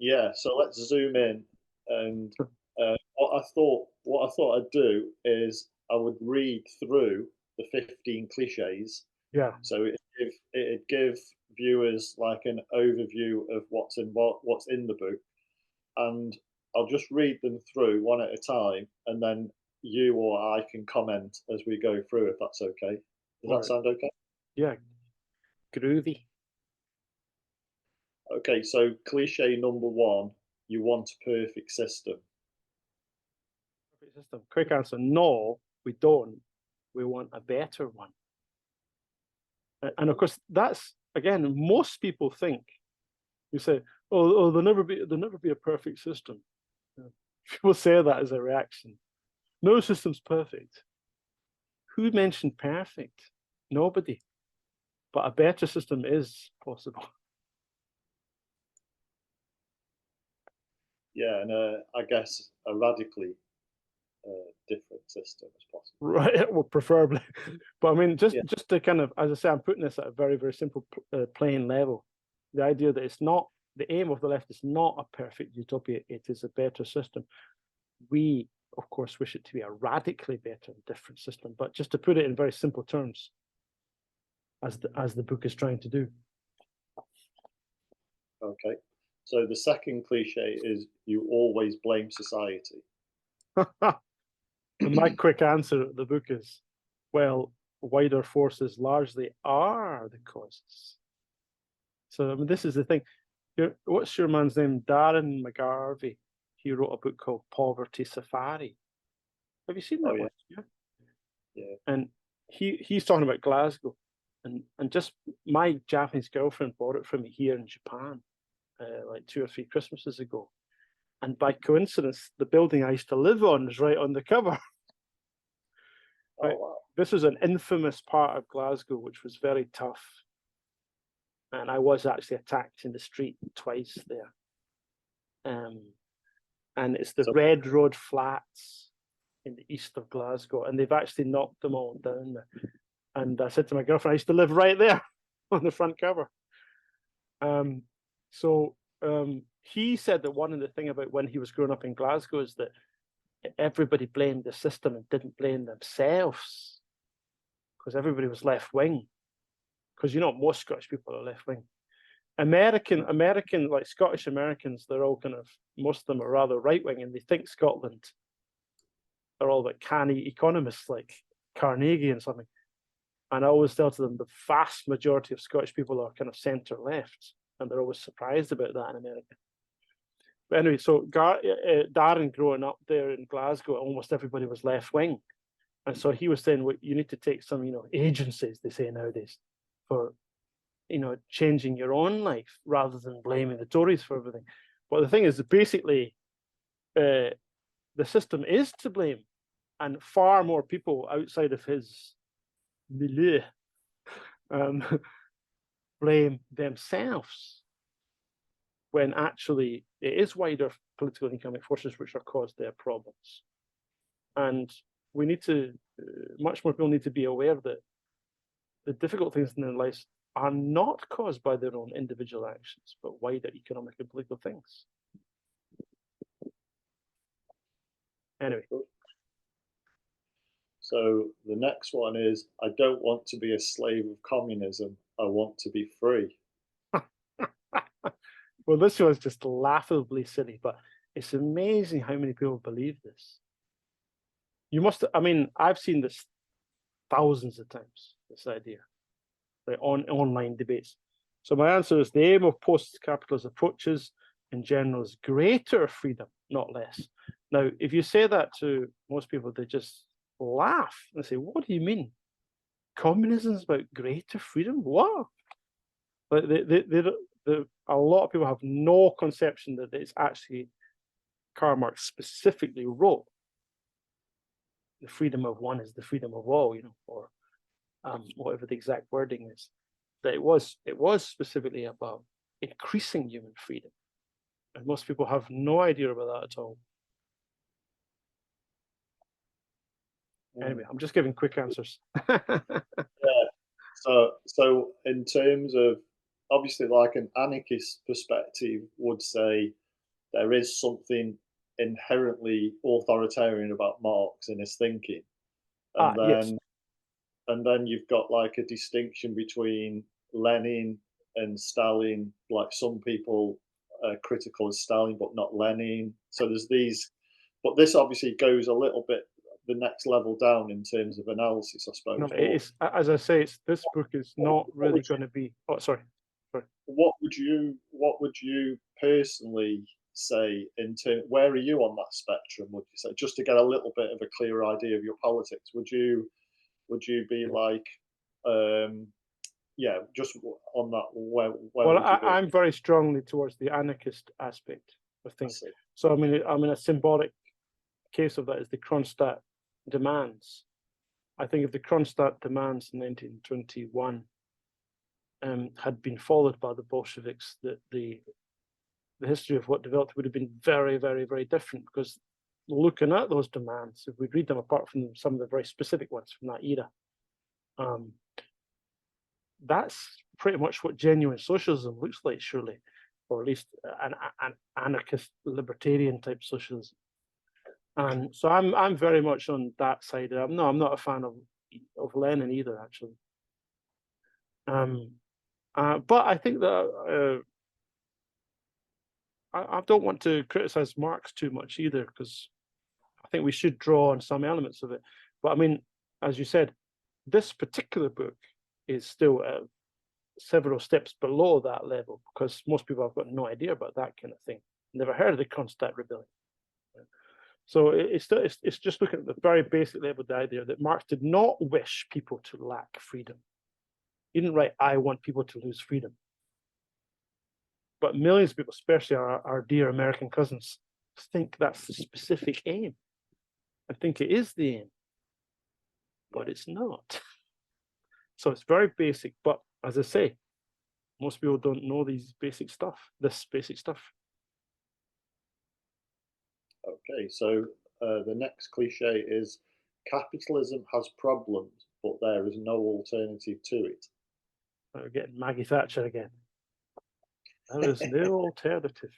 Yeah, so let's zoom in, and what I thought I'd do is I would read through the 15 cliches, Yeah. so it'd give viewers like an overview of what's in the book, and I'll just read them through one at a time, and then you or I can comment as we go through, if that's okay. Does All that right. sound okay? Yeah. Groovy. Okay, so cliche number one: you want a perfect system. Perfect system. Quick answer. No, we don't. We want a better one. And of course, that's again, most people think you say, "Oh, there'll never be a perfect system." You know, people say that as a reaction. No system's perfect. Who mentioned perfect? Nobody. But a better system is possible. Yeah, and I guess a radically different system as possible. Right, well, preferably. But I mean, Yeah, just to kind of, as I say, I'm putting this at a very, very simple, plain level. The idea that it's not the aim of the left is not a perfect utopia; it is a better system. We, of course, wish it to be a radically better and different system. But just to put it in very simple terms, as the book is trying to do. okay. So the second cliche is you always blame society. And my quick answer to the book is, well, wider forces largely are the causes. So I mean, this is the thing. What's your man's name? Darren McGarvey. He wrote a book called Poverty Safari. Have you seen Oh that yeah, one? Yeah. yeah. And he's talking about Glasgow, and just my Japanese girlfriend bought it for me here in Japan, like 2 or 3 Christmases ago. And by coincidence, the building I used to live on is right on the cover. Oh Right. wow. This was an infamous part of Glasgow, which was very tough. And I was actually attacked in the street twice there. And it's the So Red Road Flats in the east of Glasgow, and they've actually knocked them all down there. And I said to my girlfriend, I used to live right there on the front cover. Um, so he said that one of the thing about when he was growing up in Glasgow is that everybody blamed the system and didn't blame themselves because everybody was left wing. Because most Scottish people are left wing. American, like Scottish Americans, they're all kind of, most of them are rather right wing, and they think Scotland are all about canny economists like Carnegie and something. And I always tell to them the vast majority of Scottish people are kind of centre left, and they're always surprised about that in America. But anyway, so Darren growing up there in Glasgow, almost everybody was left wing, and so he was saying, well, you need to take some, agencies, they say nowadays, for changing your own life rather than blaming the Tories for everything. But the thing is, basically, the system is to blame, and far more people outside of his milieu um, blame themselves when actually it is wider political and economic forces which are caused their problems. And we need to, much more people need to be aware that the difficult things in their lives are not caused by their own individual actions, but wider economic and political things. Anyway. So the next one is I don't want to be a slave of communism. I want to be free. Well, this was just laughably silly, but it's amazing how many people believe this. I mean, I've seen this thousands of times, this idea, like on online debates. So my answer is the aim of post-capitalist approaches in general is greater freedom, not less. Now, if you say that to most people, they just laugh and say, what do you mean? Communism is about greater freedom? What? Like a lot of people have no conception that it's actually Karl Marx specifically wrote the freedom of one is the freedom of all, or whatever the exact wording is. That it was specifically about increasing human freedom, and most people have no idea about that at all. Anyway, I'm just giving quick answers. Yeah. So in terms of obviously like an anarchist perspective would say there is something inherently authoritarian about Marx in his thinking, and Yes. then you've got like a distinction between Lenin and Stalin. Like some people are critical of Stalin, but not Lenin. So there's these, but this obviously goes a little bit the next level down in terms of analysis, I No, suppose. But it's, as I say, this book is not what really would going to be. Oh, sorry. what would you personally say in terms? Where are you on that spectrum? Would you say, just to get a little bit of a clearer idea of your politics? Would you be like, um, yeah, just on that? Where Well, would you be? I'm very strongly towards the anarchist aspect of I things. see. So I mean, a symbolic case of that is the Kronstadt demands. I think if the Kronstadt demands in 1921 had been followed by the Bolsheviks, that the history of what developed would have been very, very, very different, because looking at those demands, if we read them apart from some of the very specific ones from that era, that's pretty much what genuine socialism looks like, surely, or at least an anarchist libertarian type socialism. And so I'm very much on that side. I'm not a fan of Lenin either, actually. But I think that I don't want to criticize Marx too much either, because I think we should draw on some elements of it. But I mean, as you said, this particular book is still several steps below that level, because most people have got no idea about that kind of thing. Never heard of the Kronstadt rebellion. So it's just looking at the very basic level, the idea that Marx did not wish people to lack freedom. He didn't write, "I want people to lose freedom." But millions of people, especially our dear American cousins, think that's the specific aim. I think it is the aim, but it's not. So it's very basic. But as I say, most people don't know this basic stuff. Okay, so the next cliche is capitalism has problems, but there is no alternative to it. We're getting Maggie Thatcher again. There is no alternative.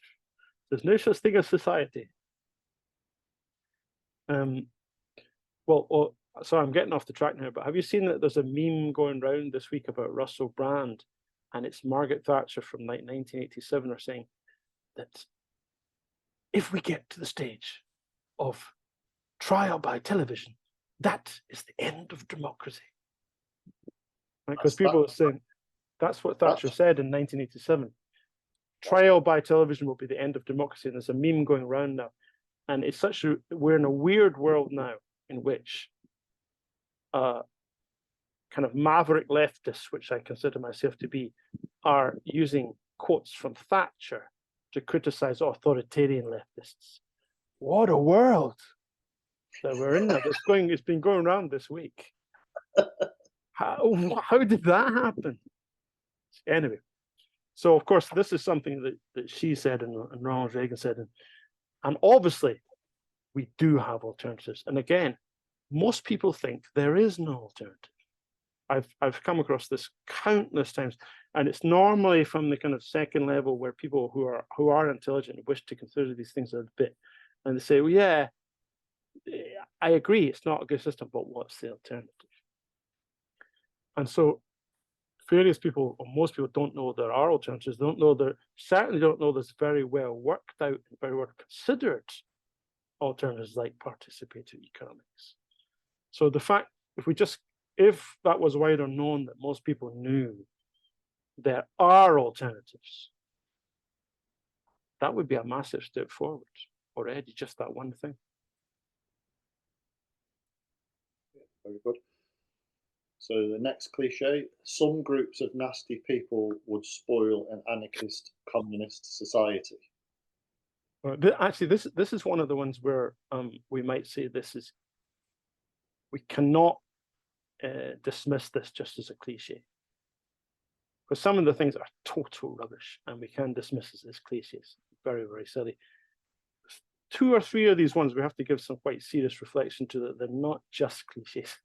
There's no such thing as society. Well, sorry, I'm getting off the track now, but have you seen that there's a meme going around this week about Russell Brand, and it's Margaret Thatcher from like 1987 are saying that if we get to the stage of trial by television, that is the end of democracy. Right? Because people are saying that's what Thatcher said in 1987. Trial by television will be the end of democracy. And there's a meme going around now. And it's we're in a weird world now in which kind of maverick leftists, which I consider myself to be, are using quotes from Thatcher to criticize authoritarian leftists. What a world that we're in now. It's been going around this week. How did that happen? Anyway, so of course this is something that she said and Ronald Reagan said, and obviously we do have alternatives. And again, most people think there is no alternative. I've come across this countless times, and it's normally from the kind of second level where people who are intelligent wish to consider these things a bit, and they say, well, yeah, I agree, it's not a good system, but what's the alternative? And so various people, or most people, don't know there are alternatives. They certainly don't know there's very well worked out and very well considered alternatives like participatory economics. So the fact, if that was wider known, that most people knew there are alternatives, that would be a massive step forward already, just that one thing. Very good. So the next cliche, some groups of nasty people would spoil an anarchist communist society. Actually, this is one of the ones where we might say we cannot dismiss this just as a cliche, because some of the things are total rubbish and we can dismiss it as cliches. Very, very silly. 2 or 3 of these ones we have to give some quite serious reflection to, that they're not just cliches.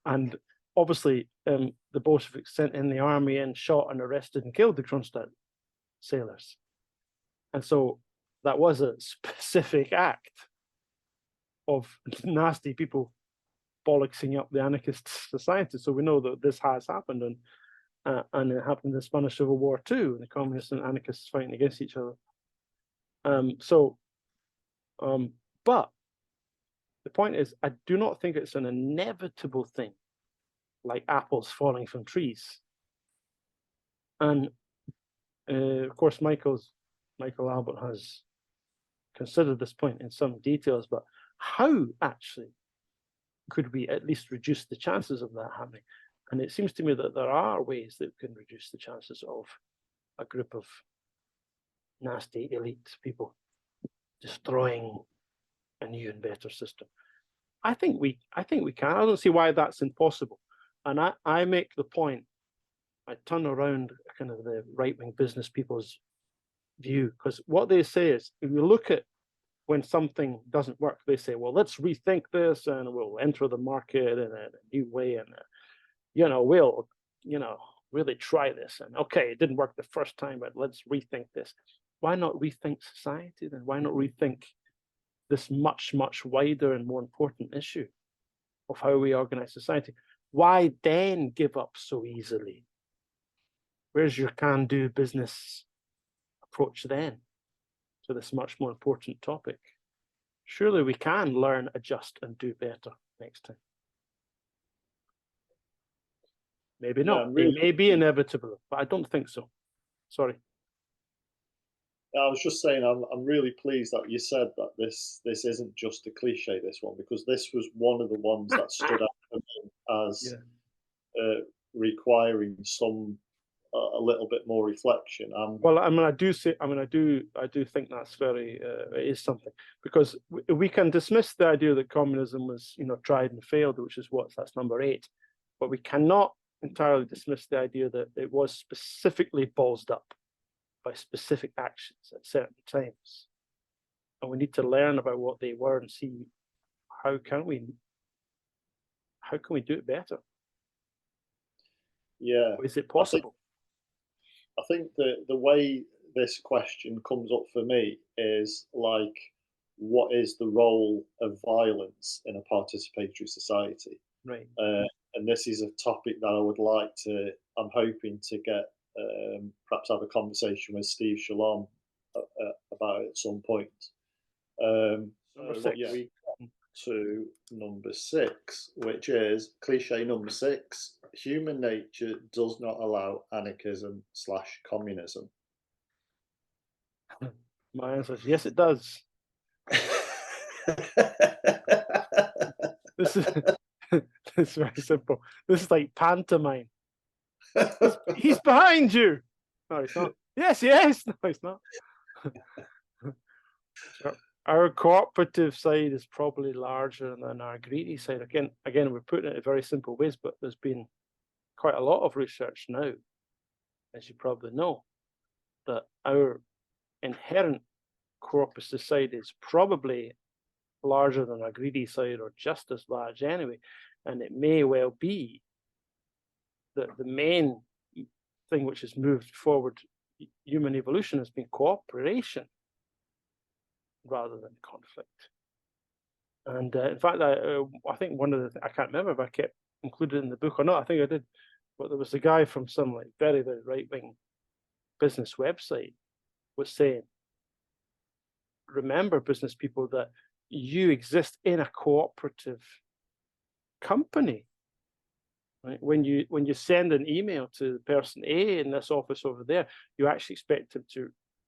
And obviously the Bolsheviks sent in the army and shot and arrested and killed the Kronstadt sailors, and so that was a specific act of nasty people bollocksing up the anarchist society. So we know that this has happened, and it happened in the Spanish Civil War too, and the communists and anarchists fighting against each other. But the point is, I do not think it's an inevitable thing, like apples falling from trees. And of course, Michael Albert has considered this point in some details, but how actually could we at least reduce the chances of that happening? And it seems to me that there are ways that we can reduce the chances of a group of nasty elite people destroying a new and better system. I think we can. I don't see why that's impossible. And I make the point, I turn around kind of the right-wing business people's view, because what they say is, if you look at when something doesn't work, they say, well, let's rethink this and we'll enter the market in a new way, and we'll really try this. And okay, it didn't work the first time, but let's rethink this. Why not rethink society then? Why not rethink this much, much wider and more important issue of how we organize society? Why then give up so easily? Where's your can-do business approach then to this much more important topic? Surely we can learn, adjust, and do better next time. Maybe not. It may be inevitable, but I don't think so. Sorry. I was just saying, I'm really pleased that you said that this isn't just a cliche, this one, because this was one of the ones that stood out for me as requiring some a little bit more reflection. Well, I mean, I do think that's very it is something, because we can dismiss the idea that communism was tried and failed, which is that's number 8, but we cannot entirely dismiss the idea that it was specifically ballsed up by specific actions at certain times, and we need to learn about what they were and see how can we do it better. Yeah, is it possible? I think the way this question comes up for me is like, what is the role of violence in a participatory society? Right. And this is a topic that I would like to, I'm hoping to get, perhaps have a conversation with Steve Shalom about at some point. We come to number 6, which is cliche number 6. Human nature does not allow anarchism/communism. My answer is yes, it does. This is very simple. This is like pantomime. He's behind you. No, he's not. Yes, no, he's not. So our cooperative side is probably larger than our greedy side. Again, we're putting it in very simple ways, but there's been quite a lot of research now, as you probably know, that our inherent cooperative side is probably larger than our greedy side, or just as large anyway. And it may well be that the main thing which has moved forward human evolution has been cooperation rather than conflict. And in fact, I think one of the I can't remember if I kept included in the book or not. I think I did, but there was a guy from some like very, very right-wing business website was saying, remember, business people, that you exist in a cooperative company. Right? When you send an email to person A in this office over there, you actually expect them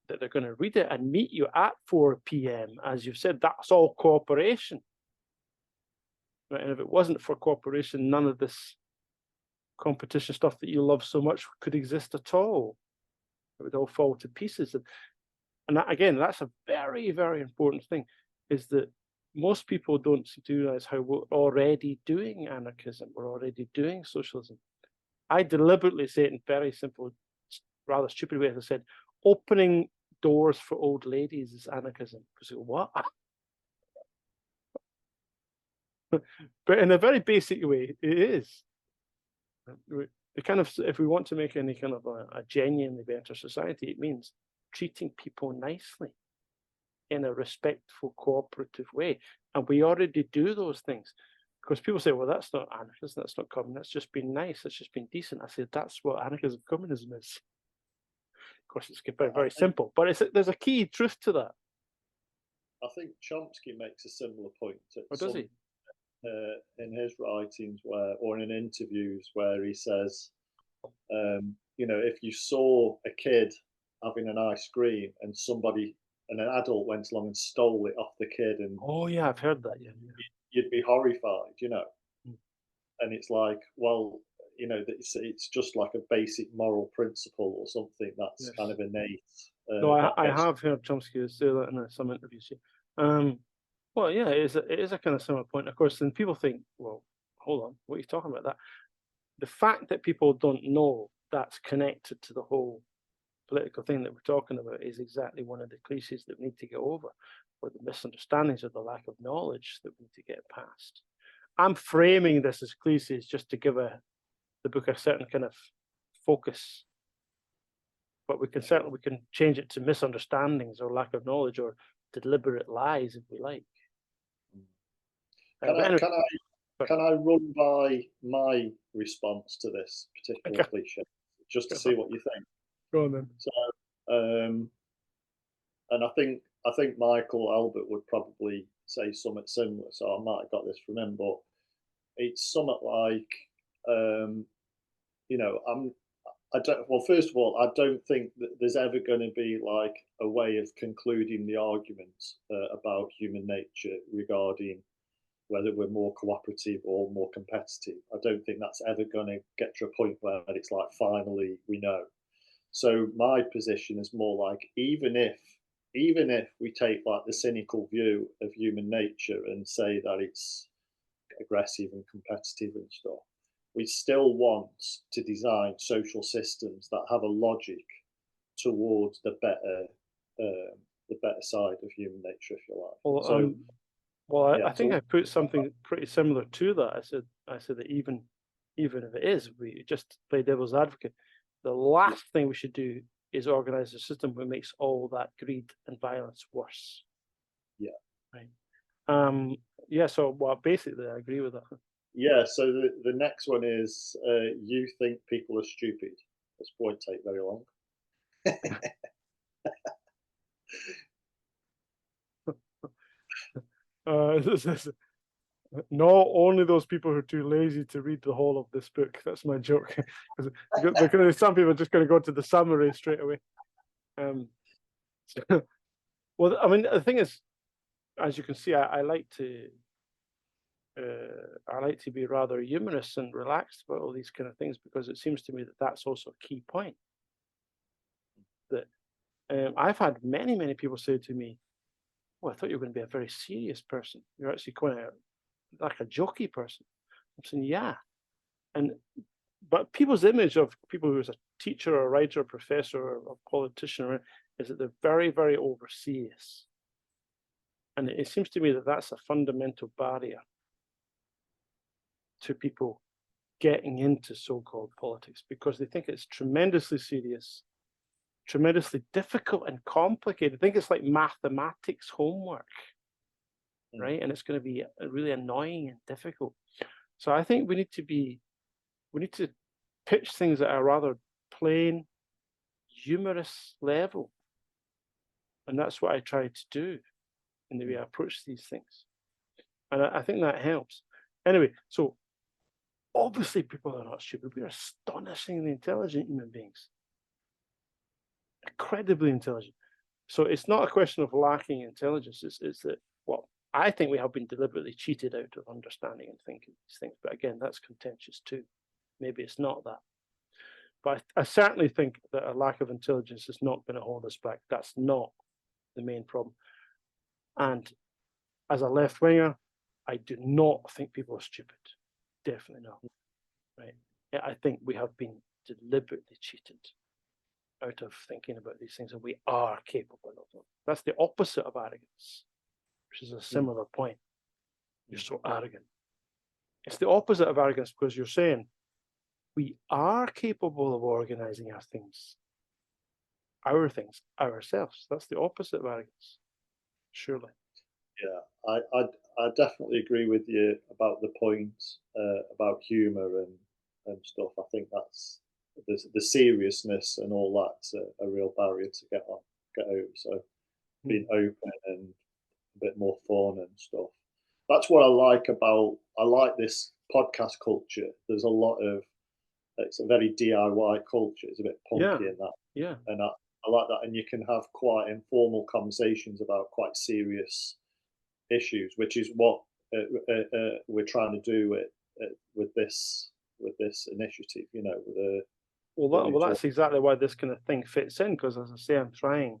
that they're going to read it and meet you at 4 p.m. As you've said, that's all cooperation. Right? And if it wasn't for cooperation, none of this competition stuff that you love so much could exist at all. It would all fall to pieces. And that, again, that's a very, very important thing, is that most people don't seem to realize how we're already doing anarchism, we're already doing socialism. I deliberately say it in very simple, rather stupid way, as I said, opening doors for old ladies is anarchism. Because what? But in a very basic way, it is. The kind of, if we want to make any kind of a genuinely better society, it means treating people nicely. in a respectful, cooperative way. And we already do those things. Because people say, well, that's not anarchism, that's not communism, that's just been nice, that's just been decent. I said, that's what anarchism, communism is. Of course, it's very, very simple, but there's a key truth to that. I think Chomsky makes a similar point. Or does he? In his writings, or in interviews, where he says, if you saw a kid having an ice cream and an adult went along and stole it off the kid, and oh yeah, I've heard that. Yeah. You'd be horrified, Mm. And it's like, well, it's just like a basic moral principle or something that's kind of innate. No, I have heard Chomsky say that in some interviews. Well, yeah, it is a kind of similar point. Of course, then people think, well, hold on, what are you talking about? That the fact that people don't know that's connected to the whole political thing that we're talking about is exactly one of the cliches that we need to get over, or the misunderstandings or the lack of knowledge that we need to get past. I'm framing this as cliches just to give the book a certain kind of focus, but we can change it to misunderstandings or lack of knowledge or deliberate lies if we like. Can I run by my response to this particular cliche just to see what you think? Go on then. So, and I think Michael Albert would probably say something similar. So I might have got this from him, but it's something like, well, first of all, I don't think that there's ever going to be like a way of concluding the argument about human nature regarding whether we're more cooperative or more competitive. I don't think that's ever going to get to a point where it's like, finally, we know. So my position is more like, even if we take like the cynical view of human nature and say that it's aggressive and competitive and stuff, we still want to design social systems that have a logic towards the better side of human nature, if you like. Well, I think I put something pretty similar to that. I said that even if it is, we just play devil's advocate. The last thing we should do is organize a system that makes all that greed and violence worse. Yeah. Right. Yeah. So, well, basically, I agree with that. Yeah. So the next one is, you think people are stupid. This won't take very long. No, only those people who are too lazy to read the whole of this book. That's my joke. Because some people are just going to go to the summary straight away. Well, I mean, the thing is, as you can see, I like to be rather humorous and relaxed about all these kind of things, because it seems to me that that's also a key point. That I've had many people say to me, "Oh, I thought you were going to be a very serious person. You're actually quite like a jokey person." I'm saying, yeah. But people's image of people who's a teacher or a writer or professor or a politician is that they're very, very overserious. And it seems to me that that's a fundamental barrier to people getting into so-called politics, because they think it's tremendously serious, tremendously difficult and complicated. I think it's like mathematics homework, right? And it's going to be really annoying and difficult. So I think we need to pitch things at a rather plain, humorous level. And that's what I try to do in the way I approach these things. And I think that helps. Anyway, so obviously people are not stupid. We are astonishingly intelligent human beings. Incredibly intelligent. So it's not a question of lacking intelligence. It's that, well, I think we have been deliberately cheated out of understanding and thinking these things. But again, that's contentious too. Maybe it's not that. But I certainly think that a lack of intelligence is not going to hold us back. That's not the main problem. And as a left winger, I do not think people are stupid. Definitely not. Right? I think we have been deliberately cheated out of thinking about these things, and we are capable of them. That's the opposite of arrogance, which is a similar point. You're so arrogant. It's the opposite of arrogance, because you're saying we are capable of organizing our things ourselves. That's the opposite of arrogance. surely. Yeah, I definitely agree with you about the points about humour and stuff. I think that's the seriousness and all that's a real barrier to get over. So being open and a bit more fun and stuff. That's what I like this podcast culture. There's a lot of it's a very DIY culture. It's a bit Yeah, punky in that, yeah. and I like that. And you can have quite informal conversations about quite serious issues, which is what we're trying to do with this initiative. You know, what we've That's talked. exactly why this kind of thing fits in, because as I say, I'm trying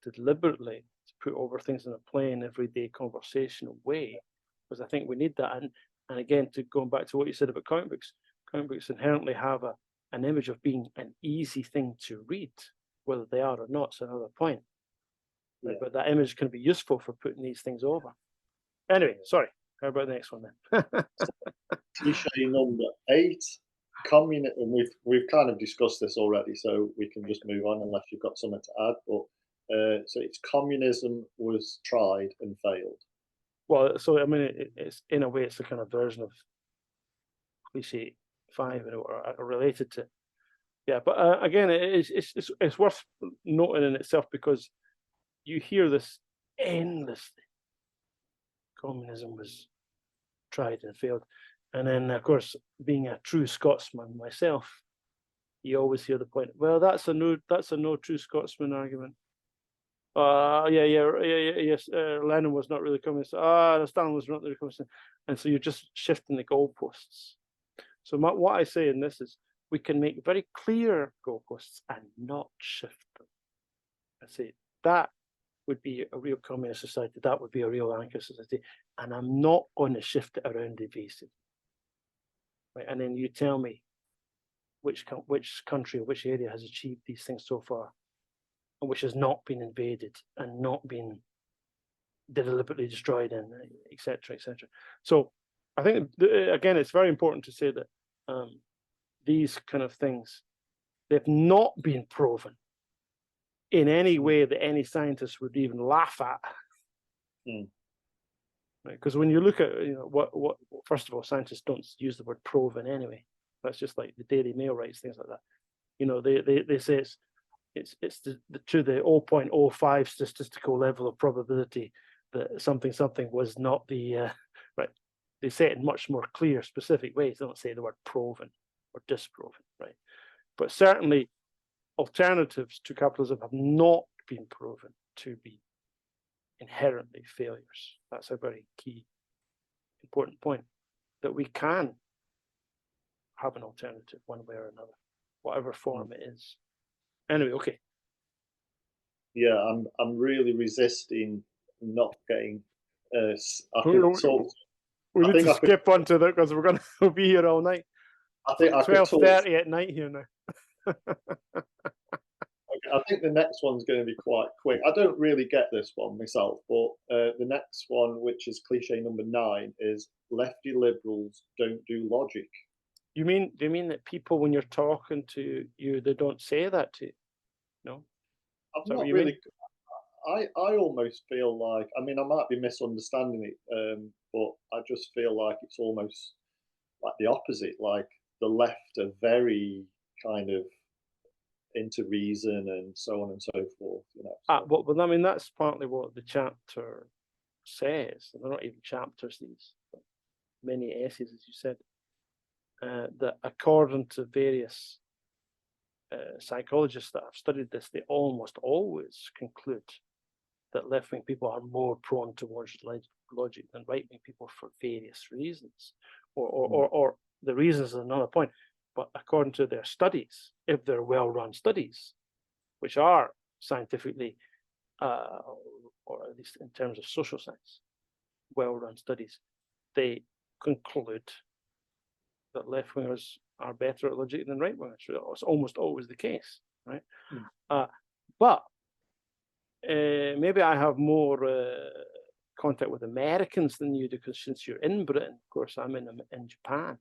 to deliberately to put over things in a plain, everyday conversational way, because I think we need that. And again, to going back to what you said about comic books inherently have an image of being an easy thing to read, whether they are or not. Is another point. Yeah. But that image can be useful for putting these things over. Anyway, sorry. How about the next one then? Cliche number 8. Communism. We've kind of discussed this already, so we can just move on unless you've got something to add. But so it's communism was tried and failed. Well, so I mean, it's in a way, it's a kind of version of cliche 5, or related to. Yeah, but again, it's worth noting in itself, because you hear this endlessly. Communism was tried and failed, and then of course, being a true Scotsman myself, you always hear the point. Well, that's a no true Scotsman argument. Yes. Lenin was not really communist. Stalin was not really communist, and so you're just shifting the goalposts. So what I say in this is, we can make very clear goalposts and not shift them. I say that would be a real communist society. That would be a real anarchist society, and I'm not going to shift it around evasive. Right, and then you tell me which country or which area has achieved these things so far, and which has not been invaded and not been deliberately destroyed, and etc. etc. So I think again, it's very important to say that these kind of things, they've not been proven in any way that any scientist would even laugh at. Because when you look at what first of all, scientists don't use the word proven anyway. That's just like the Daily Mail writes things like that. They say it's to the 0.05 statistical level of probability that something was not the right. They say it in much more clear, specific ways. They don't say the word proven or disproven, right? But certainly, alternatives to capitalism have not been proven to be inherently failures. That's a very key, important point, that we can have an alternative one way or another, whatever form it is. Anyway, okay. Yeah, I'm really resisting not getting. I We, could talk. we I need think to I could. skip on to that, because we're going to be here all night. I It's think like I could talk. 12:30 at night here now. I think the next one's going to be quite quick. I don't really get this one myself, but the next one, which is cliche number 9, is lefty liberals don't do logic. Do you mean that people, when you're talking to you, they don't say that to you? No? I've Is that what not you really. mean? I almost feel like, I mean, I might be misunderstanding it, but I just feel like it's almost like the opposite. Like the left are very kind of into reason and so on and so forth. So. Well, I mean, that's partly what the chapter says. They're not even chapters, these, but many essays, as you said, that according to various psychologists that have studied this, they almost always conclude that left-wing people are more prone towards logic than right-wing people for various reasons, or the reasons is another point. But according to their studies, if they're well-run studies, which are scientifically, or at least in terms of social science, well-run studies, they conclude that left-wingers are better at logic than right-wingers. It's almost always the case, right? But maybe I have more contact with Americans than you do, because since you're in Britain, of course, I'm in Japan.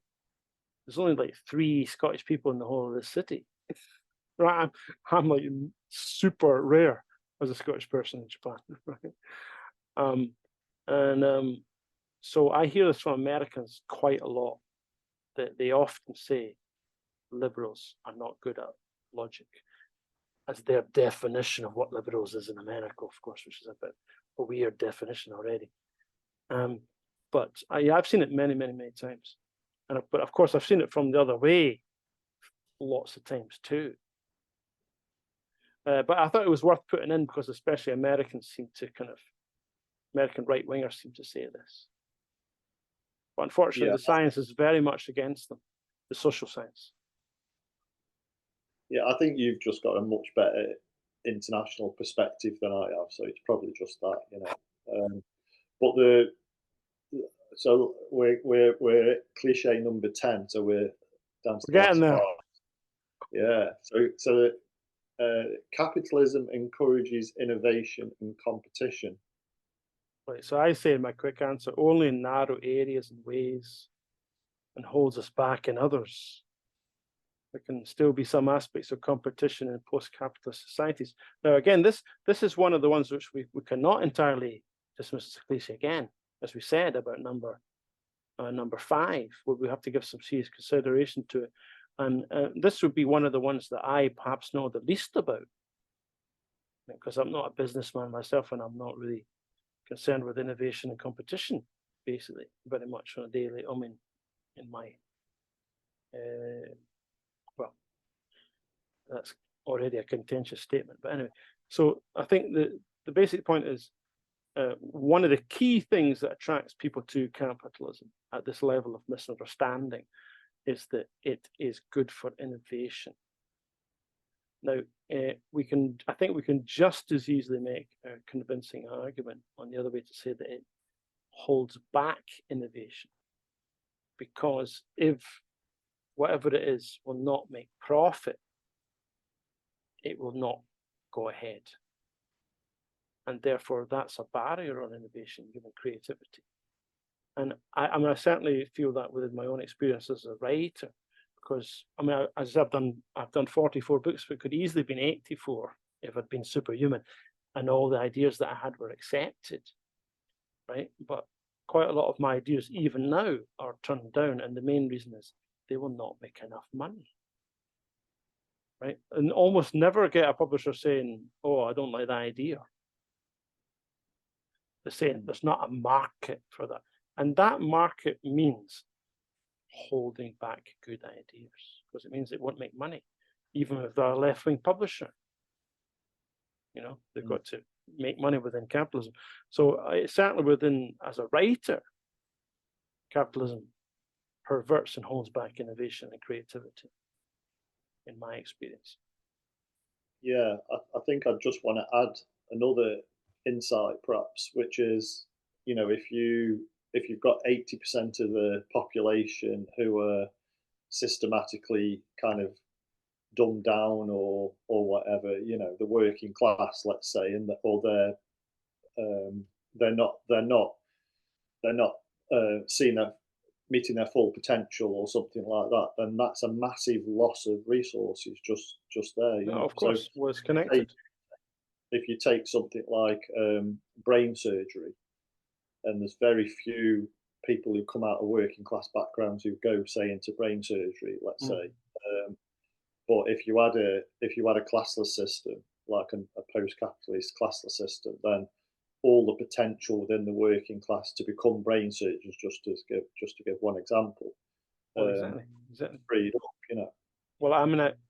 There's only like 3 Scottish people in the whole of this city. Right, I'm like super rare as a Scottish person in Japan. Right? So I hear this from Americans quite a lot, that they often say liberals are not good at logic, as their definition of what liberals is in America, of course, which is a bit a weird definition already. But I've seen it many, many, many times. But of course, I've seen it from the other way lots of times too. But I thought it was worth putting in because especially Americans seem to American right-wingers seem to say this. But unfortunately, the science is very much against them, the social science. Yeah, I think you've just got a much better international perspective than I have, so it's probably just that, But so we're cliche number 10, so we're down to the Getting last there. 5. Yeah. So capitalism encourages innovation and competition. Right. So I say in my quick answer, only in narrow areas and ways, and holds us back in others. There can still be some aspects of competition in post-capitalist societies. Now, again, this is one of the ones which we cannot entirely dismiss as a cliche again, as we said about number 5, where we have to give some serious consideration to it. And this would be one of the ones that I perhaps know the least about, because I'm not a businessman myself, and I'm not really concerned with innovation and competition, basically, very much on a daily. I mean, in my well, that's already a contentious statement. But anyway, so I think the basic point is one of the key things that attracts people to capitalism at this level of misunderstanding is that it is good for innovation. Now, I think we can just as easily make a convincing argument on the other way to say that it holds back innovation, because if whatever it is will not make profit, it will not go ahead. And therefore, that's a barrier on innovation, given creativity. And I certainly feel that within my own experience as a writer, because as I've done 44 books, but it could easily have been 84 if I'd been superhuman, and all the ideas that I had were accepted, right? But quite a lot of my ideas, even now, are turned down, and the main reason is they will not make enough money, right? And almost never get a publisher saying, "Oh, I don't like that idea." They're saying there's not a market for that. And that market means holding back good ideas, because it means it won't make money, even if they're a left-wing publisher. They've got to make money within capitalism. So certainly within, as a writer, capitalism perverts and holds back innovation and creativity, in my experience. Yeah, I think I just want to add another insight, perhaps, which is, if you've got 80% of the population who are systematically kind of dumbed down or whatever, the working class, let's say, and or they're not meeting their full potential or something like that, then that's a massive loss of resources just there. Of course, so was connected. If you take something like brain surgery, and there's very few people who come out of working class backgrounds who go, say, into brain surgery, let's say. But if you had a classless system, like a post-capitalist classless system, then all the potential within the working class to become brain surgeons, just to give one example, exactly. freed up, Well,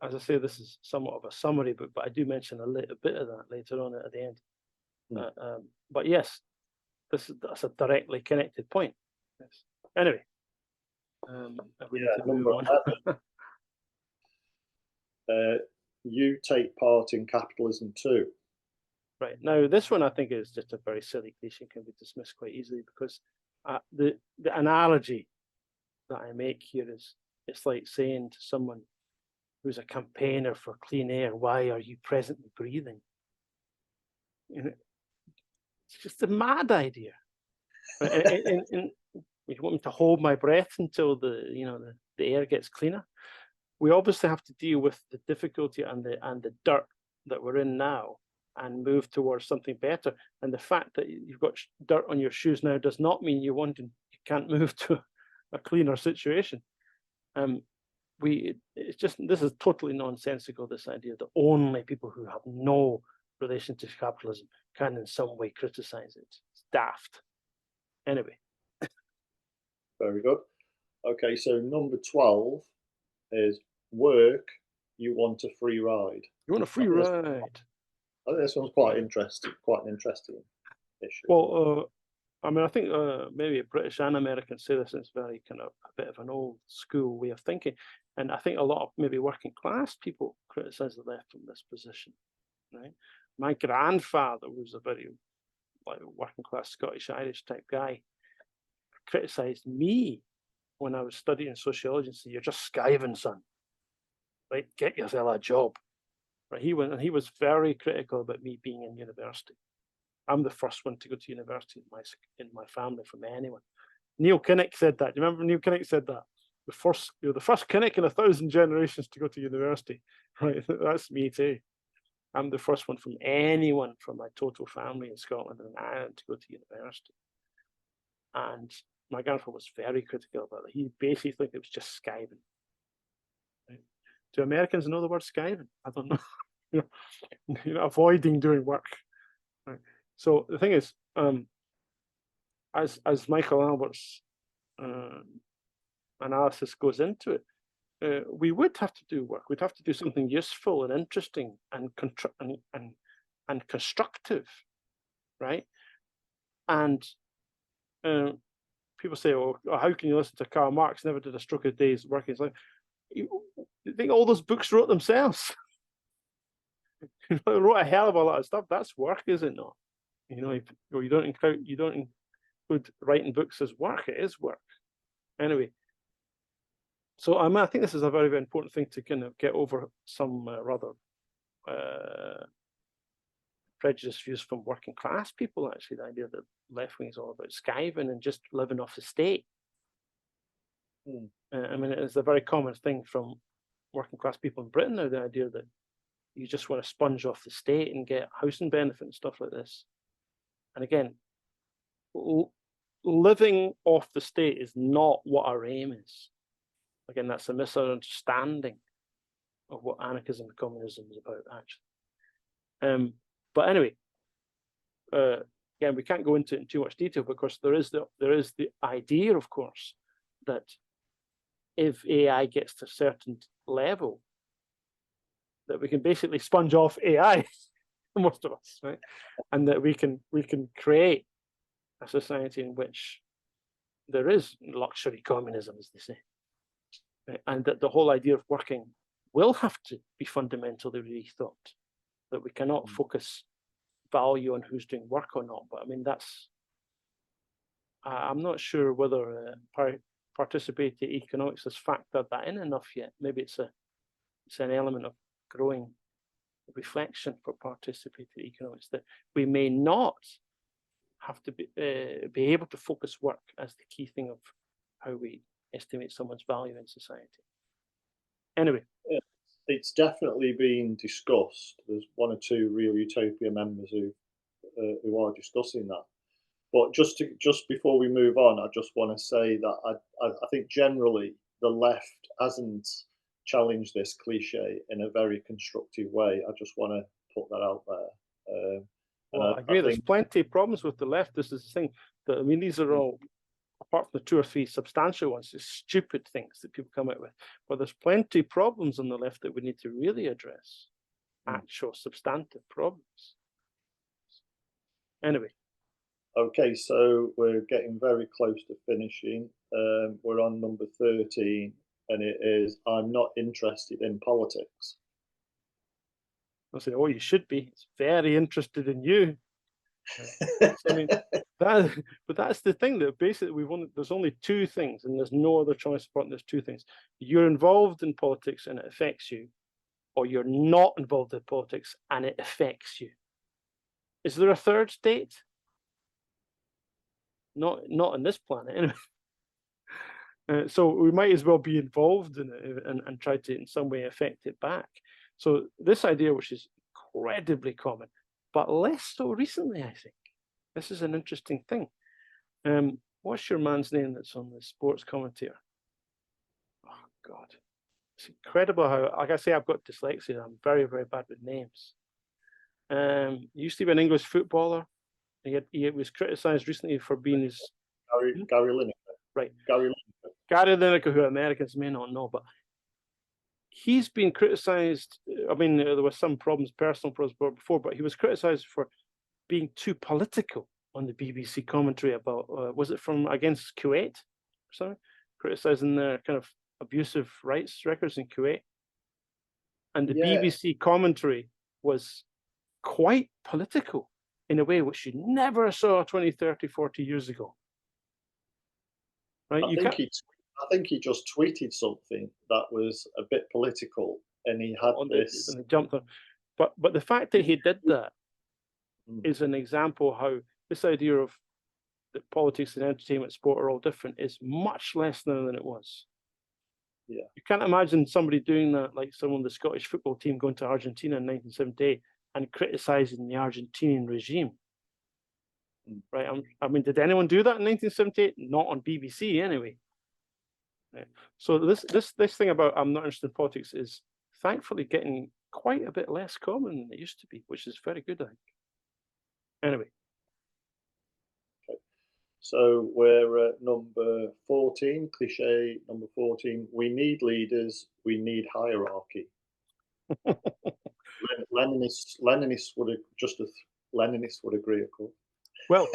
as I say, this is somewhat of a summary book, but I do mention a little bit of that later on at the end. But yes, that's a directly connected point. Yes. Anyway, we need to move on. You take part in capitalism too. Right. Now, this one I think is just a very silly cliche, can be dismissed quite easily, because the analogy that I make here is, it's like saying to someone who's a campaigner for clean air, "Why are you presently breathing?" It's just a mad idea. And you want me to hold my breath until the air gets cleaner? We obviously have to deal with the difficulty and the dirt that we're in now, and move towards something better. And the fact that you've got dirt on your shoes now does not mean you can't move to a cleaner situation. It's just, this is totally nonsensical, this idea that only people who have no relation to capitalism can in some way criticize it. It's daft. Anyway. Very good. Okay, so number 12 is work, you want a free ride. You want a free ride? I think this one's quite interesting, quite an interesting issue. Well, I mean, I think maybe British and Americans say this, it's very kind of a bit of an old school way of thinking. And I think a lot of maybe working class people criticize the left from this position, right? My grandfather was a very like working class Scottish Irish type guy, criticized me when I was studying sociology and said, "You're just skiving, son. Right? Get yourself a job." Right? He was very critical about me being in university. I'm the first one to go to university in my family from anyone. Neil Kinnock said that. Do you remember Neil Kinnock said that? You're the first Kinnock in 1,000 generations to go to university. Right? That's me too. I'm the first one from anyone from my total family in Scotland and Ireland to go to university. And my grandfather was very critical about it. He basically thought it was just skiving. Right? Do Americans know the word skiving? I don't know. Avoiding doing work. Right? So the thing is, as Michael Albert's analysis goes into it, we would have to do work. We'd have to do something useful and interesting and constructive, right? And people say, "Oh, how can you listen to Karl Marx? Never did a stroke a day's work in his life." You think all those books wrote themselves? They wrote a hell of a lot of stuff. That's work, is it not? You don't include writing books as work. It is work. Anyway, so I think this is a very, very important thing to kind of get over some rather prejudiced views from working class people. Actually, the idea that left wing is all about skiving and just living off the state. I mean, it's a very common thing from working class people in Britain now, the idea that you just want to sponge off the state and get housing benefit and stuff like this. And again, living off the state is not what our aim is. Again, that's a misunderstanding of what anarchism and communism is about, actually. But anyway, again, we can't go into it in too much detail, but of course there is the idea, of course, that if AI gets to a certain level, that we can basically sponge off AI, most of us, right? And that we can create a society in which there is luxury communism, as they say, right? And that the whole idea of working will have to be fundamentally rethought. That we cannot focus value on who's doing work or not. But I mean, I'm not sure whether participatory economics has factored that in enough yet. Maybe it's an element of growing reflection for participatory economics, that we may not have to be able to focus work as the key thing of how we estimate someone's value in society. Anyway. It's definitely been discussed. There's one or two Real Utopia members who are discussing that. But just before we move on, I just want to say that I think generally the left hasn't challenged this cliche in a very constructive way. I just want to put that out there. Well, I agree. There's plenty of problems with the left. This is the thing. I mean, these are all, apart from the 2 or 3 substantial ones, just stupid things that people come out with. But there's plenty of problems on the left that we need to really address. Actual substantive problems. Anyway. Okay, so we're getting very close to finishing. We're on number 13, and it is, I'm not interested in politics. I'll say, oh, you should be. It's very interested in you. I mean, but that's the thing, that basically there's only 2 things, and there's no other choice apart from there's 2 things. You're involved in politics and it affects you, or you're not involved in politics and it affects you. Is there a third state? Not on this planet, anyway. So we might as well be involved in it and try to in some way affect it back. So this idea, which is incredibly common, but less so recently, I think. This is an interesting thing. What's your man's name that's on the sports commentator? Oh, God. It's incredible how, like I say, I've got dyslexia. I'm very, very bad with names. He used to be an English footballer. He was criticised recently for being his... Gary Lineker. Right. Gary Lineker. Gary Lineker, who Americans may not know, but he's been criticised. I mean, there were some problems, personal problems before, but he was criticised for being too political on the BBC commentary about, was it from against Kuwait or something? Criticising their kind of abusive rights records in Kuwait. And the BBC commentary was quite political in a way which you never saw 20, 30, 40 years ago. Right? I think he just tweeted something that was a bit political, and he had this. And he jumped on. But the fact that he did that is an example how this idea of that politics and entertainment, sport are all different is much less now than it was. Yeah. You can't imagine somebody doing that, like someone the Scottish football team going to Argentina in 1978 and criticizing the Argentinian regime. Right? I mean, did anyone do that in 1978? Not on BBC anyway. Right. So this thing about I'm not interested in politics is thankfully getting quite a bit less common than it used to be, which is very good, I think. Anyway. Okay. So we're at number 14, cliche number 14. We need leaders. We need hierarchy. Leninists would agree, of course. Well,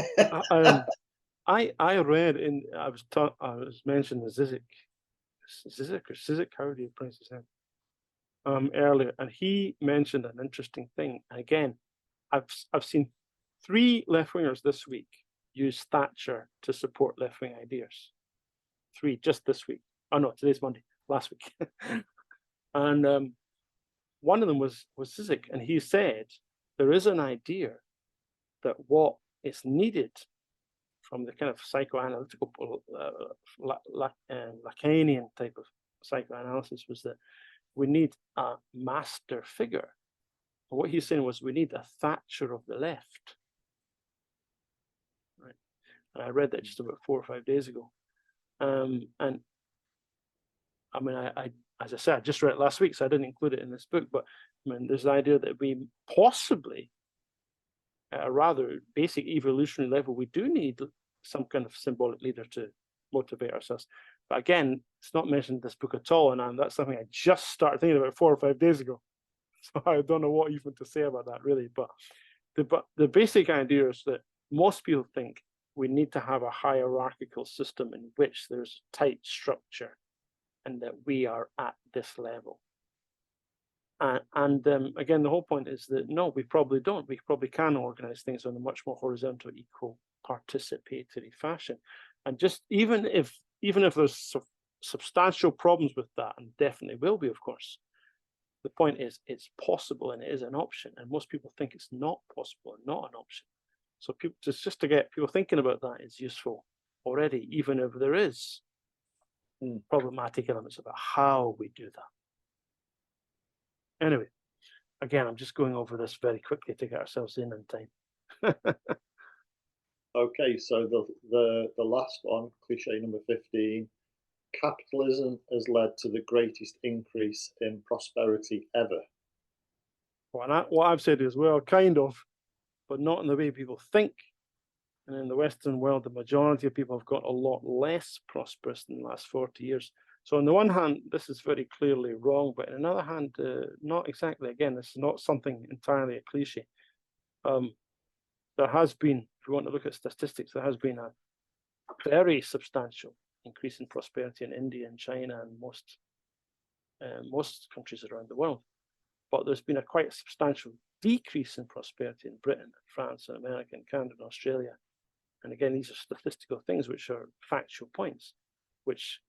I read in I was mentioning Zizek, how do you pronounce his name? Earlier, and he mentioned an interesting thing. And again, I've seen 3 left-wingers this week use Thatcher to support left-wing ideas. 3 just this week. Oh no, today's Monday. Last week, and one of them was Zizek, and he said there is an idea that what is needed from the kind of psychoanalytical Lacanian type of psychoanalysis was that we need a master figure. What he's saying was we need a Thatcher of the left. Right. And I read that just about 4 or 5 days ago. And I mean, I as I said, I just read it last week, so I didn't include it in this book, but I mean, there's the idea that we possibly, at a rather basic evolutionary level, we do need some kind of symbolic leader to motivate ourselves. But again, it's not mentioned in this book at all, and that's something I just started thinking about 4 or 5 days ago. So I don't know what even to say about that, really. But the basic idea is that most people think we need to have a hierarchical system in which there's tight structure and that we are at this level. And again, the whole point is that no, we probably don't. We probably can organize things on a much more horizontal, equal, participatory fashion. And just even if there's substantial problems with that, and definitely will be, of course, the point is it's possible and it is an option. And most people think it's not possible and not an option. So people, just to get people thinking about that is useful already, even if there is problematic elements about how we do that. Anyway, again, I'm just going over this very quickly to get ourselves in time. Okay, so the last one, cliche number 15, capitalism has led to the greatest increase in prosperity ever. Well, what I've said is, well, kind of, but not in the way people think. And in the Western world, the majority of people have got a lot less prosperous in the last 40 years. So on the one hand, this is very clearly wrong, but on another hand, not exactly. Again, this is not something entirely a cliche. There has been, if you want to look at statistics, there has been a very substantial increase in prosperity in India and China and most countries around the world. But there's been a quite substantial decrease in prosperity in Britain, and France, and America, and Canada, and Australia. And again, these are statistical things which are factual points, which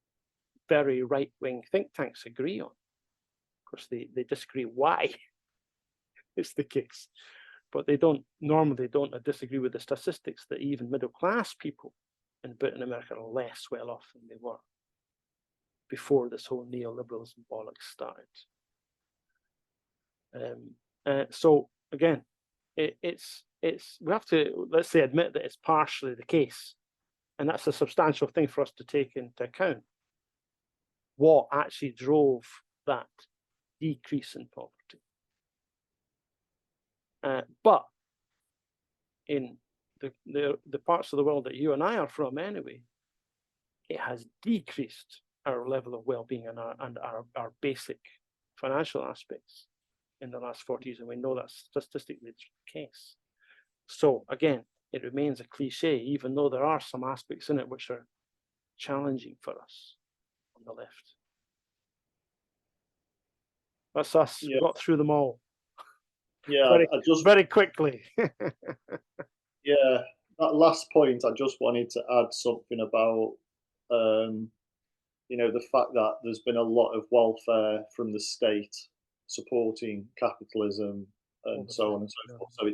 very right-wing think tanks agree on. Of course, they disagree why it's the case, but they normally don't disagree with the statistics that even middle-class people in Britain and America are less well off than they were before this whole neoliberalism bollocks started. So again, we have to, let's say, admit that it's partially the case, and that's a substantial thing for us to take into account. What actually drove that decrease in poverty? But in the parts of the world that you and I are from anyway, it has decreased our level of well-being and our basic financial aspects in the last 40 years, and we know that's statistically the case. So again, it remains a cliche, even though there are some aspects in it which are challenging for us on the left. That's us. Yeah. We got through them all. Yeah, very quickly. Yeah, that last point, I just wanted to add something about, the fact that there's been a lot of welfare from the state supporting capitalism and so on and so forth. So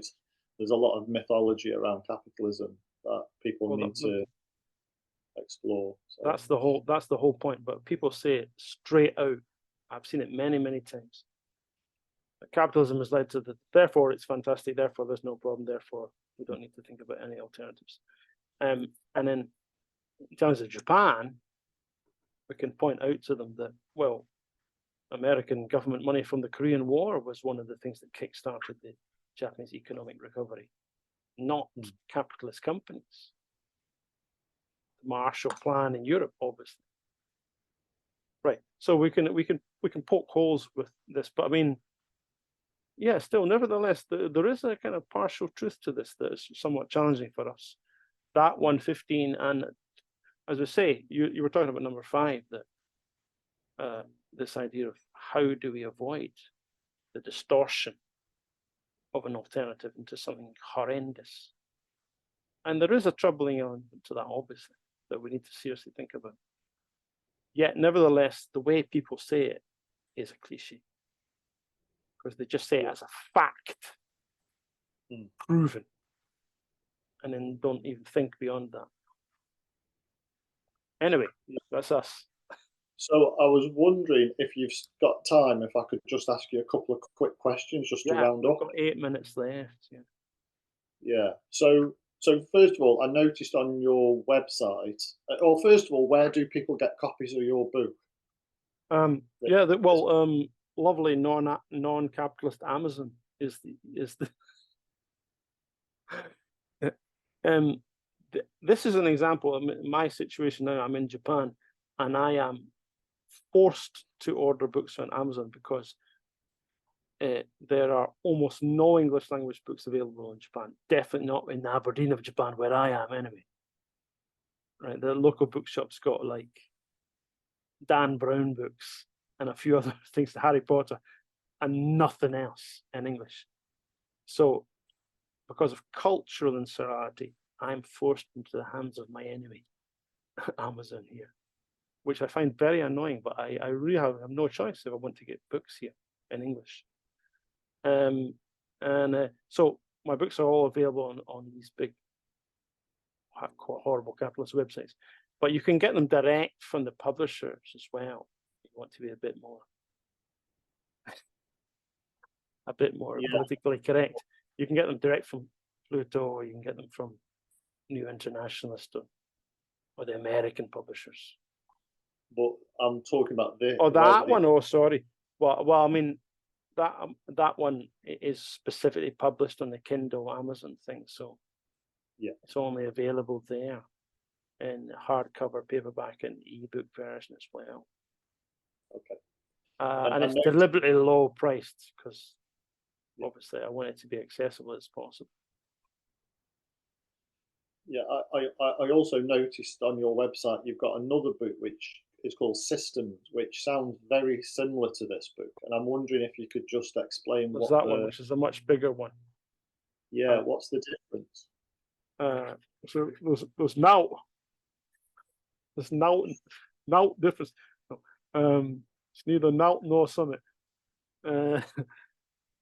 there's a lot of mythology around capitalism that people need to explore. So. That's the whole point. But people say it straight out. I've seen it many, many times. Capitalism has led to therefore it's fantastic, therefore there's no problem, therefore we don't need to think about any alternatives. And then in terms of Japan, we can point out to them that, well, American government money from the Korean War was one of the things that kick-started the Japanese economic recovery, not capitalist companies. The Marshall Plan in Europe, obviously. Right. So we can poke holes with this, but I mean, yeah, still, nevertheless, there is a kind of partial truth to this that is somewhat challenging for us. That 115, and as I say, you were talking about number 5, that this idea of how do we avoid the distortion of an alternative into something horrendous. And there is a troubling element to that, obviously, that we need to seriously think about. Yet, nevertheless, the way people say it is a cliche, because they just say it as a fact, proven, and then don't even think beyond that. Anyway, that's us. So I was wondering if you've got time, if I could just ask you a couple of quick questions just to round up. We've got 8 minutes left. Yeah. So first of all, I noticed on your website, or first of all, where do people get copies of your book? Lovely non-capitalist Amazon is the this is an example of my situation now. I'm in Japan, and I am forced to order books on Amazon because there are almost no English language books available in Japan. Definitely not in Aberdeen of Japan, where I am anyway. Right, the local bookshop's got like Dan Brown books and a few other things, Harry Potter, and nothing else in English. So, because of cultural insularity, I'm forced into the hands of my enemy, Amazon here, which I find very annoying, but I really have no choice if I want to get books here in English. So my books are all available on these big, horrible capitalist websites, but you can get them direct from the publishers as well. You want to be a bit more politically correct. You can get them direct from Pluto, or you can get them from New Internationalist or the American publishers. But I'm talking about this. Oh, that one. Oh, sorry. Well, I mean, that one is specifically published on the Kindle Amazon thing, so yeah, it's only available there in hardcover, paperback, and ebook version as well. Okay. And it's deliberately low priced because obviously I want it to be accessible as possible. Yeah, I also noticed on your website you've got another book which is called Systems, which sounds very similar to this book, and I'm wondering if you could just explain What's that one, which is a much bigger one. Yeah, what's the difference? So there's now difference. It's neither now nor summit.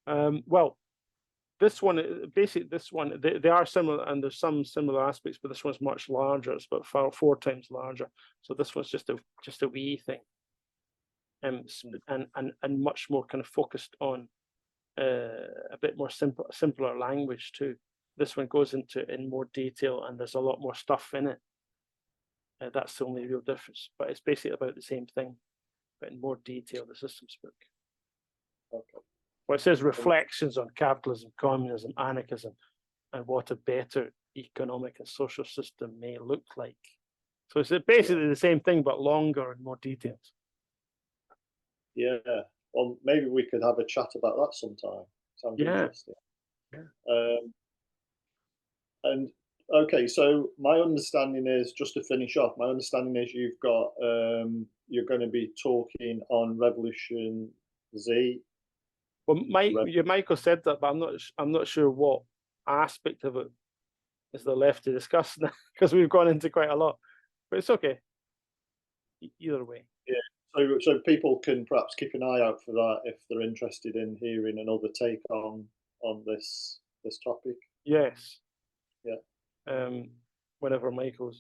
Well, this one, basically, they are similar, and there's some similar aspects, but this one's much larger. It's about 4 times larger. So this one's just a wee thing, and much more kind of focused on a bit more simpler language too. This one goes into in more detail, and there's a lot more stuff in it. That's the only real difference, but it's basically about the same thing, but in more detail. The systems book. Okay. Well, it says reflections on capitalism, communism, anarchism, and what a better economic and social system may look like. So it's basically the same thing, but longer and more detailed. Yeah. Well, maybe we could have a chat about that sometime. Sounds interesting. Yeah. And okay, so my understanding is, just to finish off, my understanding is you've got you're going to be talking on Revolution Z. Well, Michael said that, but I'm not sure what aspect of it is there left to discuss now, because we've gone into quite a lot. But it's okay. Either way. Yeah. So people can perhaps keep an eye out for that if they're interested in hearing another take on this topic. Yes. Yeah. Whenever Michael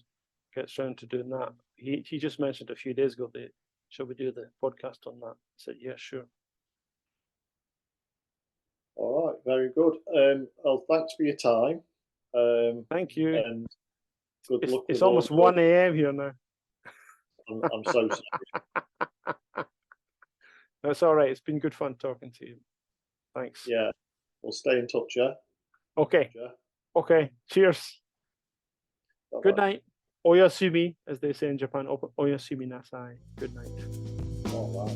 gets round to doing that, he just mentioned a few days ago that shall we do the podcast on that? I said, yeah, sure. All right, very good. Well, thanks for your time. Thank you. And good luck. It's almost 1 a.m. here now. I'm so sorry. That's all right. It's been good fun talking to you. Thanks. Yeah, we'll stay in touch, yeah? Okay. Yeah. Okay. Cheers. Bye-bye. Good night. Oyasumi, as they say in Japan. Oyasumi nasai. Good night. Oh, wow.